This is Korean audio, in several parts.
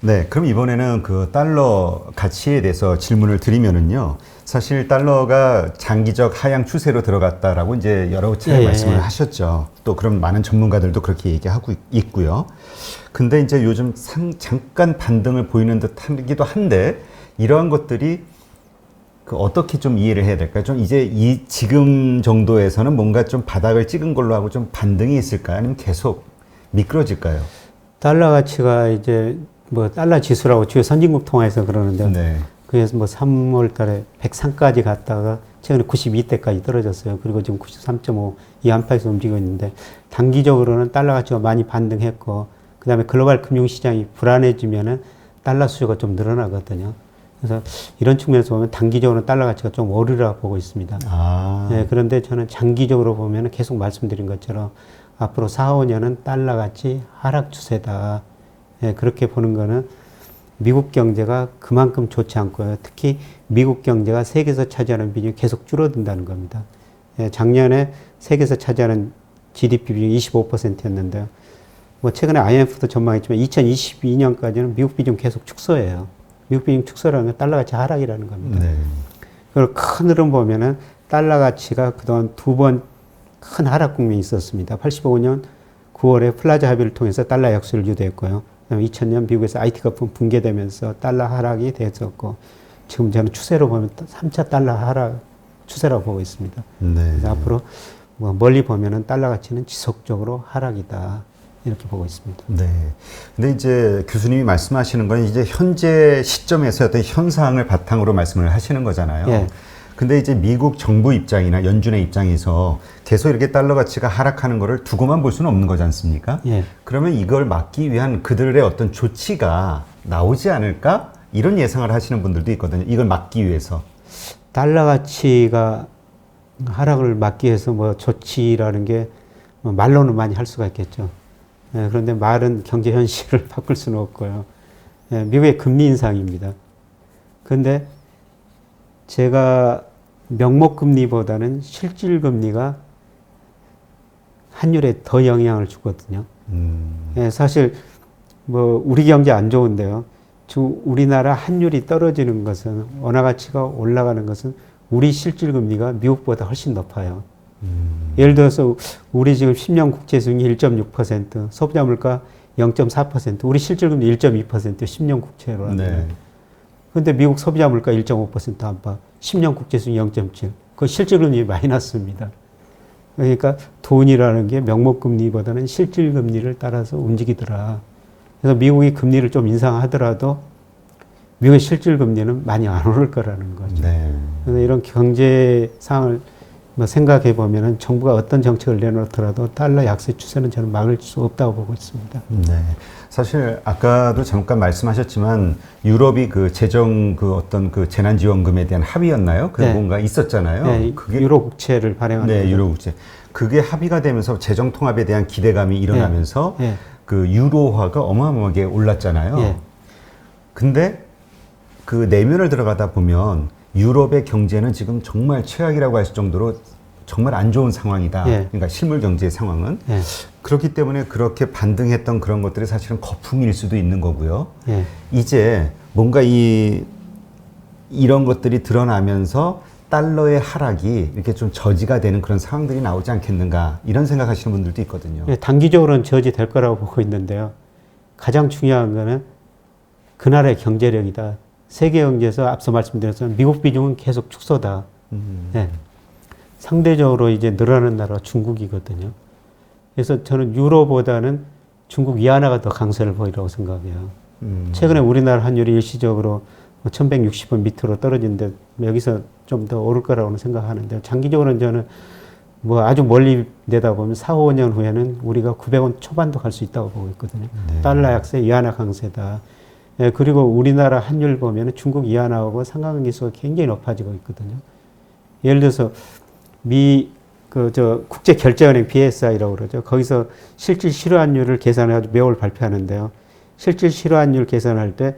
네, 그럼 이번에는 그 달러 가치에 대해서 질문을 드리면은요. 사실 달러가 장기적 하향 추세로 들어갔다라고 이제 여러 차례 말씀을 하셨죠. 또 그런 많은 전문가들도 그렇게 얘기하고 있고요. 근데 이제 요즘 잠깐 반등을 보이는 듯하기도 한데 이러한 것들이 그 어떻게 좀 이해를 해야 될까요? 좀 이제 이 지금 정도에서는 뭔가 좀 바닥을 찍은 걸로 하고 좀 반등이 있을까요? 아니면 계속 미끄러질까요? 달러 가치가 이제 뭐 달러 지수라고 주요 선진국 통화에서 그러는데 네. 그래서 뭐 3월 달에 103까지 갔다가 최근에 92대까지 떨어졌어요. 그리고 지금 93.5 이 안팎에서 움직이고 있는데 단기적으로는 달러 가치가 많이 반등했고 그다음에 글로벌 금융시장이 불안해지면은 달러 수요가 좀 늘어나거든요. 그래서 이런 측면에서 보면 단기적으로는 달러 가치가 좀 오르라 보고 있습니다. 네, 그런데 저는 장기적으로 보면 계속 말씀드린 것처럼 앞으로 4, 5년은 달러 가치 하락 추세다. 네, 그렇게 보는 거는 미국 경제가 그만큼 좋지 않고요. 특히 미국 경제가 세계에서 차지하는 비중이 계속 줄어든다는 겁니다. 예, 작년에 세계에서 차지하는 GDP 비중이 25%였는데요. 뭐 최근에 IMF도 전망했지만 2022년까지는 미국 비중 계속 축소해요. 미국 비중 축소라는 건 달러 가치 하락이라는 겁니다. 네. 그리고 큰 흐름 보면은 달러 가치가 그동안 두 번 큰 하락 국면이 있었습니다. 85년 9월에 플라자 합의를 통해서 달러 약세를 유도했고요. 2000년 미국에서 IT 거품 붕괴되면서 달러 하락이 됐었고 지금 저는 추세로 보면 3차 달러 하락 추세라고 보고 있습니다. 네. 그래서 앞으로 뭐 멀리 보면은 달러 가치는 지속적으로 하락이다. 이렇게 보고 있습니다. 네. 근데 이제 교수님이 말씀하시는 건 이제 현재 시점에서 어떤 현상을 바탕으로 말씀을 하시는 거잖아요. 예. 근데 이제 미국 정부 입장이나 연준의 입장에서 계속 이렇게 달러 가치가 하락하는 거를 두고만 볼 수는 없는 거지 않습니까? 예. 그러면 이걸 막기 위한 그들의 어떤 조치가 나오지 않을까? 이런 예상을 하시는 분들도 있거든요. 이걸 막기 위해서. 달러 가치가 하락을 막기 위해서 뭐 조치라는 게 말로는 많이 할 수가 있겠죠. 예, 그런데 말은 경제 현실을 바꿀 수는 없고요. 예, 미국의 금리 인상입니다. 그런데 제가 명목금리보다는 실질금리가 환율에 더 영향을 주거든요. 예, 사실 뭐 우리 경제 안 좋은데요. 지금 우리나라 환율이 떨어지는 것은 원화 가치가 올라가는 것은 우리 실질금리가 미국보다 훨씬 높아요. 예를 들어서 우리 지금 10년 국채수익이 1.6%, 소비자 물가 0.4%, 우리 실질금리 1.2% 10년 국채로 합니다. 네. 그런데 미국 소비자 물가 1.5% 안팎, 10년 국채수익 0.7, 그 실질금리 마이너스입니다. 그러니까 돈이라는 게 명목금리보다는 실질금리를 따라서 움직이더라. 그래서 미국이 금리를 좀 인상하더라도 미국의 실질금리는 많이 안 오를 거라는 거죠. 네. 그래서 이런 경제 상황을 생각해 보면은 정부가 어떤 정책을 내놓더라도 달러 약세 추세는 저는 막을 수 없다고 보고 있습니다. 네. 사실 아까도 잠깐 말씀하셨지만 유럽이 그 재정 그 어떤 그 재난지원금에 대한 합의였나요? 그 네. 뭔가 있었잖아요. 네, 그게 유로 국채를 발행하는 네, 거죠. 유로 국채. 그게 합의가 되면서 재정 통합에 대한 기대감이 일어나면서 네. 그 유로화가 어마어마하게 올랐잖아요. 네. 근데 그 내면을 들어가다 보면 유럽의 경제는 지금 정말 최악이라고 할 정도로 정말 안 좋은 상황이다. 예. 그러니까 실물 경제의 상황은. 예. 그렇기 때문에 그렇게 반등했던 그런 것들이 사실은 거품일 수도 있는 거고요. 예. 이제 뭔가 이런 것들이 드러나면서 달러의 하락이 이렇게 좀 저지가 되는 그런 상황들이 나오지 않겠는가 이런 생각하시는 분들도 있거든요. 예, 단기적으로는 저지 될 거라고 보고 있는데요. 가장 중요한 거는 그 나라의 경제력이다. 세계 경제에서 앞서 말씀드렸지만 미국 비중은 계속 축소다. 예. 상대적으로 이제 늘어나는 나라가 중국이거든요. 그래서 저는 유로보다는 중국 위안화가 더 강세를 보이라고 생각해요. 최근에 우리나라 환율이 일시적으로 1160원 밑으로 떨어지는데 여기서 좀 더 오를 거라고는 생각하는데 장기적으로는 저는 뭐 아주 멀리 내다보면 4, 5년 후에는 우리가 900원 초반도 갈 수 있다고 보고 있거든요. 네. 달러 약세, 위안화 강세다. 예, 그리고 우리나라 환율 보면 중국 위안화하고 상관관계수가 굉장히 높아지고 있거든요. 예를 들어서 국제결제은행 BSI라고 그러죠. 거기서 실질 실환율을 계산해가지고 매월 발표하는데요. 실질 실환율 계산할 때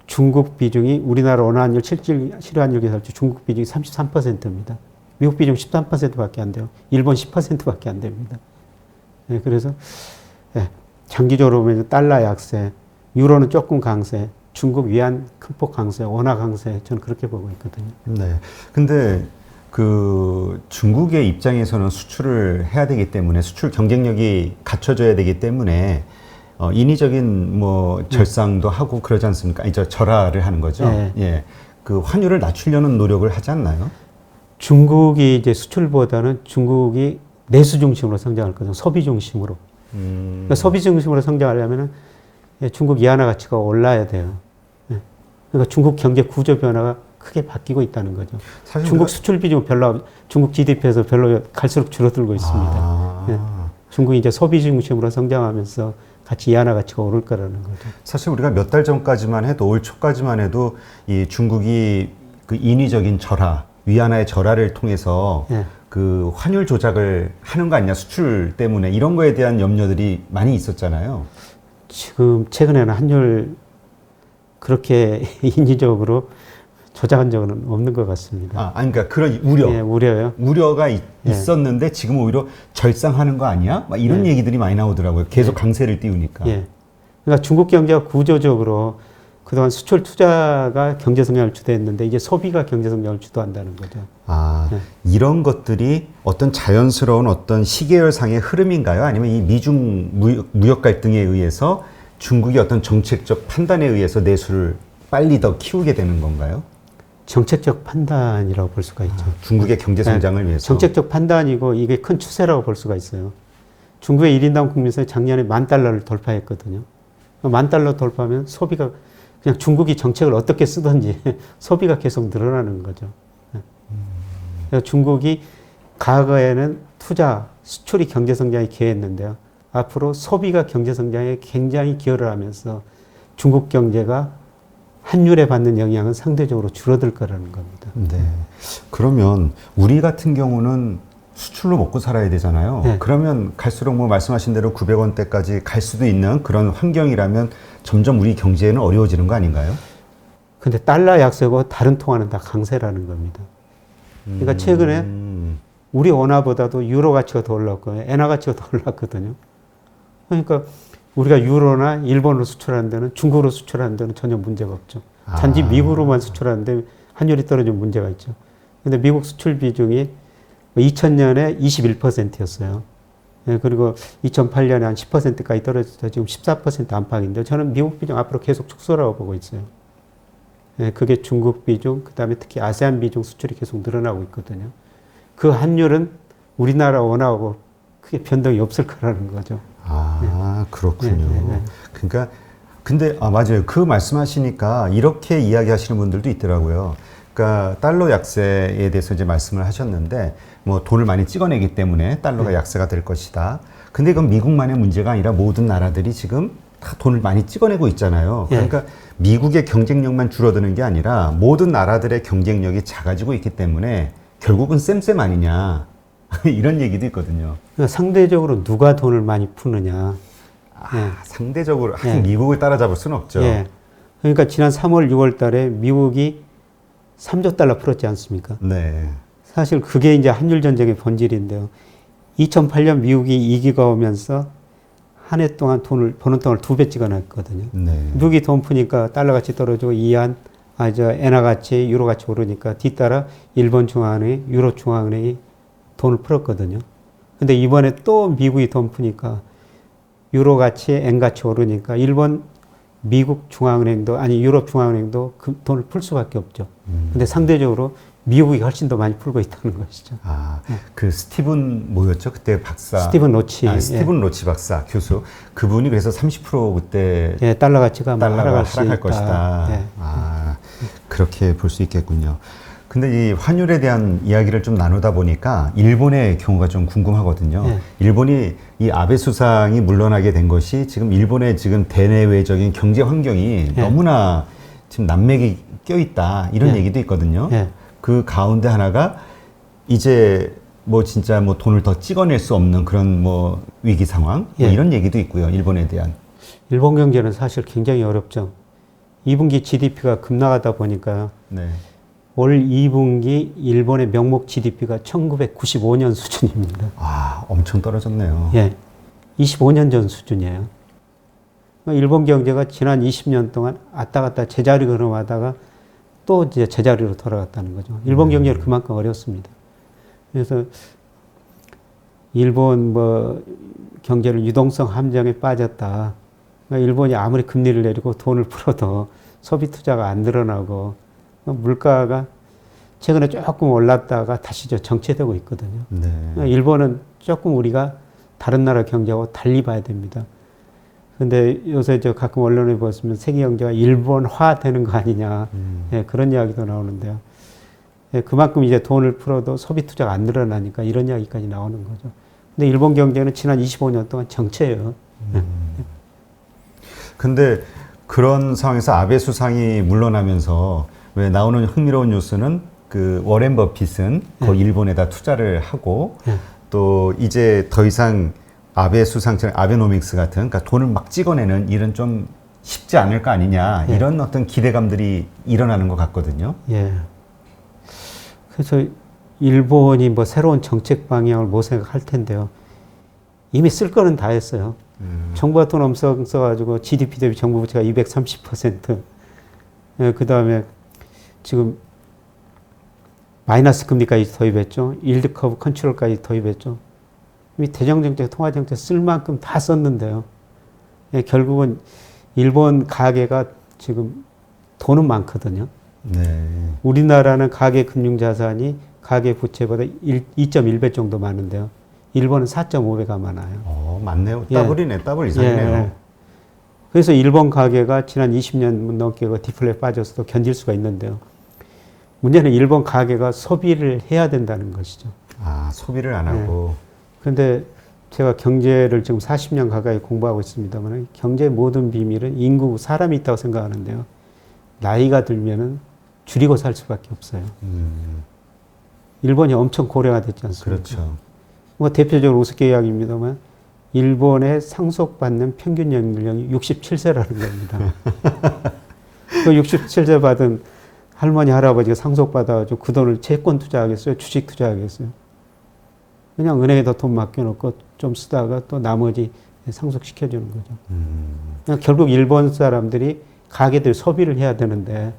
중국 비중이 우리나라 원화환율 실질 실환율 계산할 때 중국 비중이 33%입니다. 미국 비중 13%밖에 안 돼요. 일본 10%밖에 안 됩니다. 네, 그래서 장기적으로 보면 달러 약세, 유로는 조금 강세, 중국 위안 큰 폭 강세, 원화 강세, 저는 그렇게 보고 있거든요. 네. 근데 그 중국의 입장에서는 수출을 해야 되기 때문에 수출 경쟁력이 갖춰져야 되기 때문에 인위적인 뭐 절상도 하고 그러지 않습니까? 아니, 절하를 하는 거죠. 네. 예. 그 환율을 낮추려는 노력을 하지 않나요? 중국이 이제 수출보다는 중국이 내수 중심으로 성장할 거죠. 소비 중심으로. 그러니까 소비 중심으로 성장하려면은 중국 위안화 가치가 올라야 돼요. 예. 그러니까 중국 경제 구조 변화가 크게 바뀌고 있다는 거죠. 사실 중국 수출 비중 별로 중국 GDP에서 별로 갈수록 줄어들고 있습니다. 예. 중국이 이제 소비 중심으로 성장하면서 같이 위안화 가치가 오를 거라는 거죠. 사실 우리가 몇 달 전까지만 해도 올 초까지만 해도 이 중국이 그 인위적인 절하, 위안화의 절하를 통해서 예. 그 환율 조작을 하는 거 아니냐 수출 때문에 이런 거에 대한 염려들이 많이 있었잖아요. 지금 최근에는 환율 그렇게 인위적으로 조작한 적은 없는 것 같습니다. 아니 그러니까 그런 우려, 예, 우려요. 우려가 예. 있었는데 지금 오히려 절상하는 거 아니야? 막 이런 예. 얘기들이 많이 나오더라고요. 계속 강세를 띄우니까. 예. 그러니까 중국 경제가 구조적으로 그동안 수출 투자가 경제 성장을 주도했는데 이제 소비가 경제 성장을 주도한다는 거죠. 예. 이런 것들이 어떤 자연스러운 어떤 시계열상의 흐름인가요? 아니면 이 미중 무역 갈등에 의해서 중국이 어떤 정책적 판단에 의해서 내수를 빨리 더 키우게 되는 건가요? 정책적 판단이라고 볼 수가 있죠. 중국의 경제 성장을 위해서. 정책적 판단이고 이게 큰 추세라고 볼 수가 있어요. 중국의 1인당 국민소득이 작년에 $10,000를 돌파했거든요. $10,000 돌파하면 소비가 그냥 중국이 정책을 어떻게 쓰든지 소비가 계속 늘어나는 거죠. 그래서 중국이 과거에는 투자, 수출이 경제 성장에 기여했는데요. 앞으로 소비가 경제 성장에 굉장히 기여를 하면서 중국 경제가 환율에 받는 영향은 상대적으로 줄어들 거라는 겁니다. 네. 그러면 우리 같은 경우는 수출로 먹고 살아야 되잖아요. 네. 그러면 갈수록 뭐 말씀하신 대로 900원대까지 갈 수도 있는 그런 환경이라면 점점 우리 경제에는 어려워지는 거 아닌가요? 근데 달러 약세고 다른 통화는 다 강세라는 겁니다. 그러니까 최근에 우리 원화보다도 유로 가치가 더 올랐고 엔화 가치가 더 올랐거든요. 그러니까 우리가 유로나 일본으로 수출하는 데는 중국으로 수출하는 데는 전혀 문제가 없죠. 단지 미국으로만 수출하는데 환율이 떨어지면 문제가 있죠. 근데 미국 수출 비중이 2000년에 21%였어요. 예, 그리고 2008년에 한 10%까지 떨어져서 지금 14% 안팎인데 저는 미국 비중 앞으로 계속 축소라고 보고 있어요. 예, 그게 중국 비중, 그 다음에 특히 아세안 비중 수출이 계속 늘어나고 있거든요. 그 환율은 우리나라 원화하고 크게 변동이 없을 거라는 거죠. 그렇군요. 그러니까 근데 맞아요. 그 말씀하시니까 이렇게 이야기하시는 분들도 있더라고요. 그러니까 달러 약세에 대해서 이제 말씀을 하셨는데 뭐 돈을 많이 찍어내기 때문에 달러가 약세가 될 것이다. 근데 이건 미국만의 문제가 아니라 모든 나라들이 지금 다 돈을 많이 찍어내고 있잖아요. 그러니까 미국의 경쟁력만 줄어드는 게 아니라 모든 나라들의 경쟁력이 작아지고 있기 때문에 결국은 쌤쌤 아니냐 이런 얘기도 있거든요. 그러니까 상대적으로 누가 돈을 많이 푸느냐. 상대적으로 미국을 따라잡을 수는 없죠. 그러니까 지난 3월, 6월 달에 미국이 3조 달러 풀었지 않습니까? 네. 사실 그게 이제 한일 전쟁의 본질인데요. 2008년 미국이 위기가 오면서 한 해 동안 돈을 버는 돈을 2배 찍어놨거든요. 네. 미국이 돈 푸니까 달러 가치 떨어지고 엔화 가치, 유로 가치 오르니까 뒤따라 일본 중앙은행, 유로 중앙은행이 돈을 풀었거든요. 근데 이번에 또 미국이 돈 푸니까 유로 가치, 엔 가치 오르니까 미국 중앙은행도 유럽 중앙은행도 그 돈을 풀 수밖에 없죠. 근데 상대적으로 미국이 훨씬 더 많이 풀고 있다는 것이죠. 그 스티븐 뭐였죠? 그때 박사. 스티븐 로치. 스티븐 로치 박사 교수. 그분이 그래서 30% 그때 달러 가치가 하락할 것이다. 그렇게 볼 수 있겠군요. 근데 이 환율에 대한 이야기를 좀 나누다 보니까 일본의 경우가 좀 궁금하거든요. 일본이 이 아베 수상이 물러나게 된 것이 지금 일본의 지금 대내외적인 경제 환경이 너무나 지금 난맥이 껴있다 이런 얘기도 있거든요. 그 가운데 하나가 이제 뭐 진짜 뭐 돈을 더 찍어낼 수 없는 그런 뭐 위기 상황 뭐 이런 얘기도 있고요. 일본에 대한. 일본 경제는 사실 굉장히 어렵죠. 2분기 GDP가 급락하다 보니까 올 2분기 일본의 명목 GDP가 1995년 수준입니다. 엄청 떨어졌네요. 25년 전 수준이에요. 일본 경제가 지난 20년 동안 왔다 갔다 제자리 걸음하다가 또 이제 제자리로 돌아갔다는 거죠. 일본 경제는 그만큼 어렵습니다. 그래서 일본 뭐 경제를 유동성 함정에 빠졌다. 그러니까 일본이 아무리 금리를 내리고 돈을 풀어도 소비 투자가 안 늘어나고 물가가 최근에 조금 올랐다가 다시 정체되고 있거든요. 네. 그러니까 일본은 조금 우리가 다른 나라 경제하고 달리 봐야 됩니다. 근데 요새 저 가끔 언론에 보시면 세계 경제가 일본화 되는 거 아니냐. 예, 그런 이야기도 나오는데요. 예, 그만큼 이제 돈을 풀어도 소비 투자가 안 늘어나니까 이런 이야기까지 나오는 거죠. 근데 일본 경제는 지난 25년 동안 정체예요. 근데 그런 상황에서 아베 수상이 물러나면서 왜 나오는 흥미로운 뉴스는 그 워렌 버핏은 거의 일본에다 투자를 하고 또 이제 더 이상 아베 수상처럼 아베노믹스 같은 그러니까 돈을 막 찍어내는 일은 좀 쉽지 않을 거 아니냐 이런 어떤 기대감들이 일어나는 것 같거든요. 예. 그래서 일본이 뭐 새로운 정책 방향을 모색할 텐데요. 이미 쓸 거는 다 했어요. 정부가 돈 엄청 써가지고 GDP 대비 정부 부채가 230%. 예, 그 다음에 지금 마이너스 금리까지 도입했죠. 일드 커브 컨트롤까지 도입했죠. 이미 대정정책, 통화정책 쓸 만큼 다 썼는데요. 예, 결국은 일본 가계가 지금 돈은 많거든요. 네. 우리나라는 가계 금융자산이 가계 부채보다 2.1배 정도 많은데요. 일본은 4.5배가 많아요. 맞네요. 예. 더블이네, 더블 이상이네요. 예. 그래서 일본 가계가 지난 20년 넘게 디플레에 빠져서도 견딜 수가 있는데요. 문제는 일본 가계가 소비를 해야 된다는 것이죠. 아, 소비를 안 하고. 그런데 제가 경제를 지금 40년 가까이 공부하고 있습니다만 경제의 모든 비밀은 인구, 사람이 있다고 생각하는데요. 나이가 들면은 줄이고 살 수밖에 없어요. 일본이 엄청 고령화 됐지 않습니까? 그렇죠. 뭐 대표적으로 우습게 이야기입니다만 일본의 상속받는 평균 연령이 67세라는 겁니다. 그 67세 받은 할머니, 할아버지가 상속받아가지고 그 돈을 채권 투자하겠어요? 주식 투자하겠어요? 그냥 은행에다 돈 맡겨놓고 좀 쓰다가 또 나머지 상속시켜주는 거죠. 그러니까 결국 일본 사람들이 가게들 소비를 해야 되는데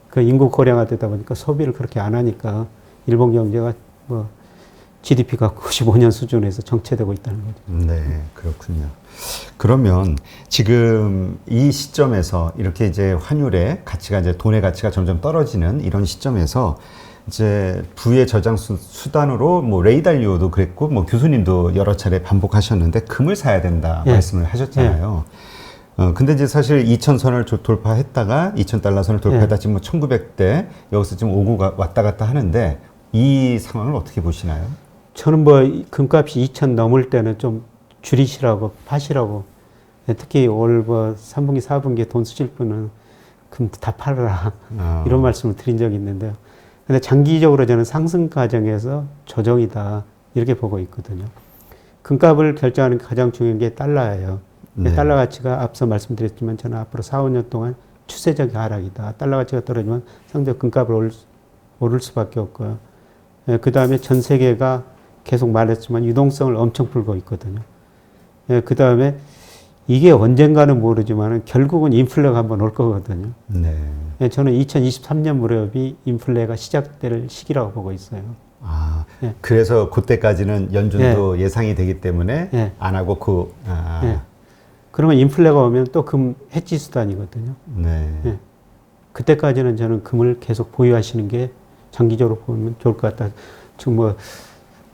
그 인구 고령화되다 보니까 소비를 그렇게 안 하니까 일본 경제가 뭐 GDP가 95년 수준에서 정체되고 있다는 거죠. 네, 그렇군요. 그러면 지금 이 시점에서 이렇게 이제 환율의 가치가 이제 돈의 가치가 점점 떨어지는 이런 시점에서 이제 부의 저장 수단으로 뭐 레이달리오도 그랬고 뭐 교수님도 여러 차례 반복하셨는데 금을 사야 된다 말씀을 하셨잖아요. 근데 이제 사실 2,000선을 돌파했다가 2,000달러 선을 돌파했다 지금 뭐 1,900대 여기서 지금 오고 왔다 갔다 하는데 이 상황을 어떻게 보시나요? 저는 뭐 금값이 2,000 넘을 때는 좀 줄이시라고 파시라고 특히 올 뭐 3분기 4분기에 돈 쓰실 분은 금 다 팔아라 이런 말씀을 드린 적이 있는데요. 근데 장기적으로 저는 상승 과정에서 조정이다 이렇게 보고 있거든요. 금값을 결정하는 가장 중요한 게 달러예요. 네. 달러 가치가 앞서 말씀드렸지만 저는 앞으로 4, 5년 동안 추세적 하락이다. 달러 가치가 떨어지면 상대적 금값을 오를 수밖에 없고요. 그 다음에 전 세계가 계속 말했지만 유동성을 엄청 풀고 있거든요. 그 다음에 이게 언젠가는 모르지만 결국은 인플레가 한번 올 거거든요. 네. 저는 2023년 무렵이 인플레가 시작될 시기라고 보고 있어요. 아, 그래서 그때까지는 연준도 예상이 되기 때문에 안 하고 그러면 인플레가 오면 또 금 해지 수단이거든요. 네. 그때까지는 저는 금을 계속 보유하시는 게 장기적으로 보면 좋을 것 같다. 지금 뭐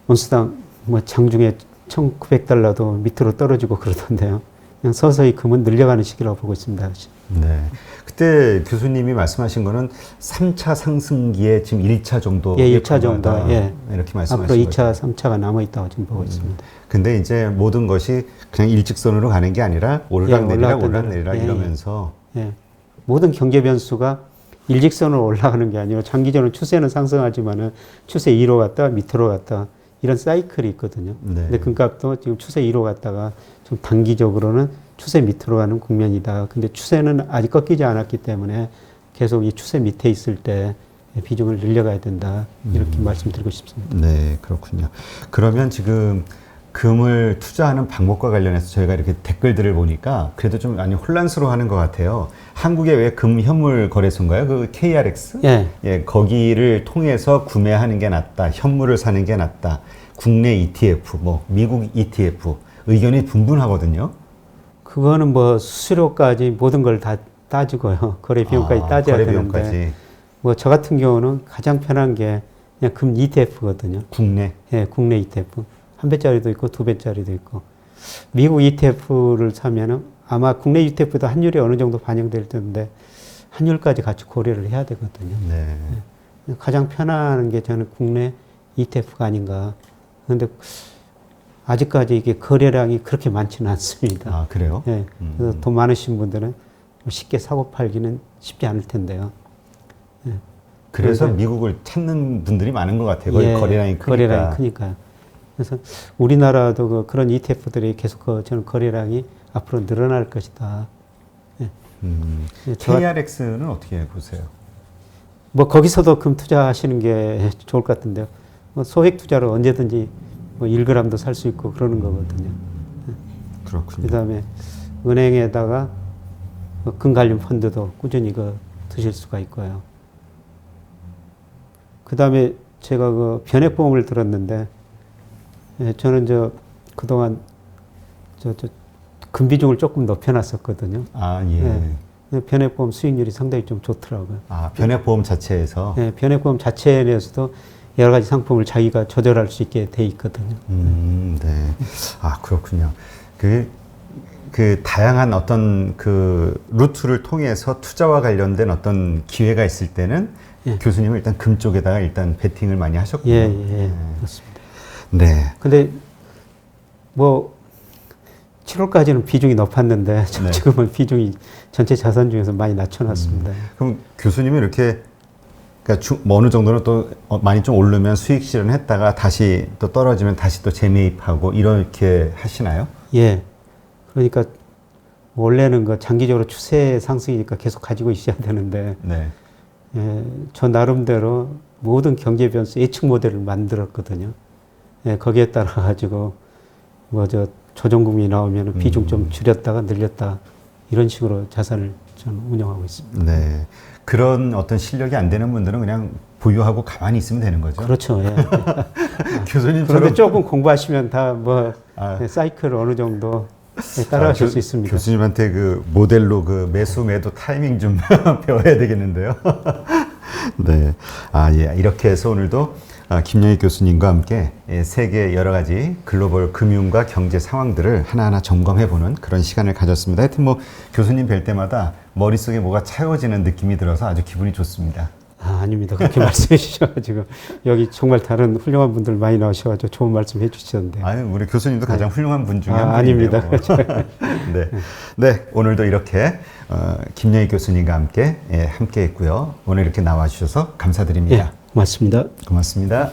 온스당 뭐 장중에 1,900달러도 밑으로 떨어지고 그러던데요. 그냥 서서히 금은 늘려가는 시기라고 보고 있습니다. 네. 그때 교수님이 말씀하신 거는 3차 상승기에 지금 1차 정도. 예, 1차 정도. 예. 이렇게 말씀하신 앞으로 2차, 거죠. 3차가 남아있다고 지금 보고 있습니다. 근데 이제 모든 것이 그냥 일직선으로 가는 게 아니라 올라내리라 이러면서. 모든 경제 변수가 일직선으로 올라가는 게 아니라 장기적으로 추세는 상승하지만은 추세 2로 갔다가 밑으로 갔다가 이런 사이클이 있거든요. 네. 근데 금값도 지금 추세 2로 갔다가 좀 단기적으로는 추세 밑으로 가는 국면이다. 근데 추세는 아직 꺾이지 않았기 때문에 계속 이 추세 밑에 있을 때 비중을 늘려가야 된다. 이렇게 말씀드리고 싶습니다. 네, 그렇군요. 그러면 지금 금을 투자하는 방법과 관련해서 저희가 이렇게 댓글들을 보니까 그래도 좀 많이 혼란스러워하는 것 같아요. 한국의 왜 금 현물 거래소인가요? 그 KRX? 예. 예, 거기를 통해서 구매하는 게 낫다. 현물을 사는 게 낫다. 국내 ETF, 뭐 미국 ETF 의견이 분분하거든요. 그거는 뭐 수수료까지 모든 걸 다 따지고요. 거래 비용까지 따져야 거래 되는데 비용까지. 뭐 저 같은 경우는 가장 편한 게 그냥 금 ETF거든요. 국내. 예, 국내 ETF. 한 배짜리도 있고 두 배짜리도 있고. 미국 ETF를 사면은 아마 국내 ETF도 환율이 어느 정도 반영될 텐데 환율까지 같이 고려를 해야 되거든요. 네. 가장 편한 게 저는 국내 ETF가 아닌가. 그런데 아직까지 이게 거래량이 그렇게 많지는 않습니다. 아, 그래요? 예, 그래서 돈 많으신 분들은 쉽게 사고 팔기는 쉽지 않을 텐데요. 그래서 그래서- 미국을 찾는 분들이 많은 것 같아요. 거기 예, 거래량이 크니까. 거래량이 크니까요. 그래서 우리나라도 그런 ETF들이 계속 저는 거래량이 앞으로 늘어날 것이다. 예, 저- KRX는 어떻게 보세요? 뭐 거기서도 금 투자하시는 게 좋을 것 같은데요. 뭐 소액 투자로 언제든지 뭐 1g도 살 수 있고 그러는 거거든요. 그렇군요. 그다음에 은행에다가 금 관련 펀드도 꾸준히 드실 수가 있고요. 그다음에 제가 변액보험을 들었는데 예, 저는 그동안 금 비중을 조금 높여놨었거든요. 아, 예. 근데 변액보험 수익률이 상당히 좀 좋더라고요. 아, 변액보험 자체에서. 예, 변액보험 자체에 대해서도 여러 가지 상품을 자기가 조절할 수 있게 돼 있거든요. 네. 아, 그렇군요. 그 다양한 어떤 그 루트를 통해서 투자와 관련된 어떤 기회가 있을 때는 예. 교수님은 일단 금 쪽에다가 일단 베팅을 많이 하셨군요. 예, 그렇습니다. 네. 근데 뭐 7월까지는 비중이 높았는데 네. 지금은 비중이 전체 자산 중에서 많이 낮춰놨습니다. 그럼 교수님이 이렇게 그러니까 뭐 어느 정도는 또 많이 좀 오르면 수익 실현했다가 다시 또 떨어지면 다시 또 재매입하고 이렇게 하시나요? 예. 그러니까 원래는 장기적으로 추세 상승이니까 계속 가지고 있어야 되는데 네. 예, 저 나름대로 모든 경제 변수 예측 모델을 만들었거든요. 예, 거기에 따라 가지고 조정금이 나오면 비중 좀 줄였다가 늘렸다 이런 식으로 자산을 저는 운영하고 있습니다. 네. 그런 어떤 실력이 안 되는 분들은 그냥 보유하고 가만히 있으면 되는 거죠. 그렇죠. 예. 교수님처럼 그런데 조금 공부하시면 다 아. 사이클을 어느 정도 따라가실 수 있습니다. 교수님한테 그 모델로 그 매수 매도 타이밍 좀 배워야 되겠는데요. 네. 아, 예. 이렇게 해서 오늘도 김영익 교수님과 함께 세계 여러 가지 글로벌 금융과 경제 상황들을 하나하나 점검해보는 그런 시간을 가졌습니다. 하여튼 뭐 교수님 뵐 때마다 머릿속에 뭐가 차여지는 느낌이 들어서 아주 기분이 좋습니다. 아닙니다. 그렇게 말씀해 주셔가지고 여기 정말 다른 훌륭한 분들 많이 나오셔가지고 좋은 말씀 해주시던데. 아유, 우리 교수님도 가장 훌륭한 분 중에 한 아닙니다. 분인데요. 네, 네, 오늘도 이렇게 김영익 교수님과 함께 함께했고요. 오늘 이렇게 나와주셔서 감사드립니다. 예, 고맙습니다. 고맙습니다.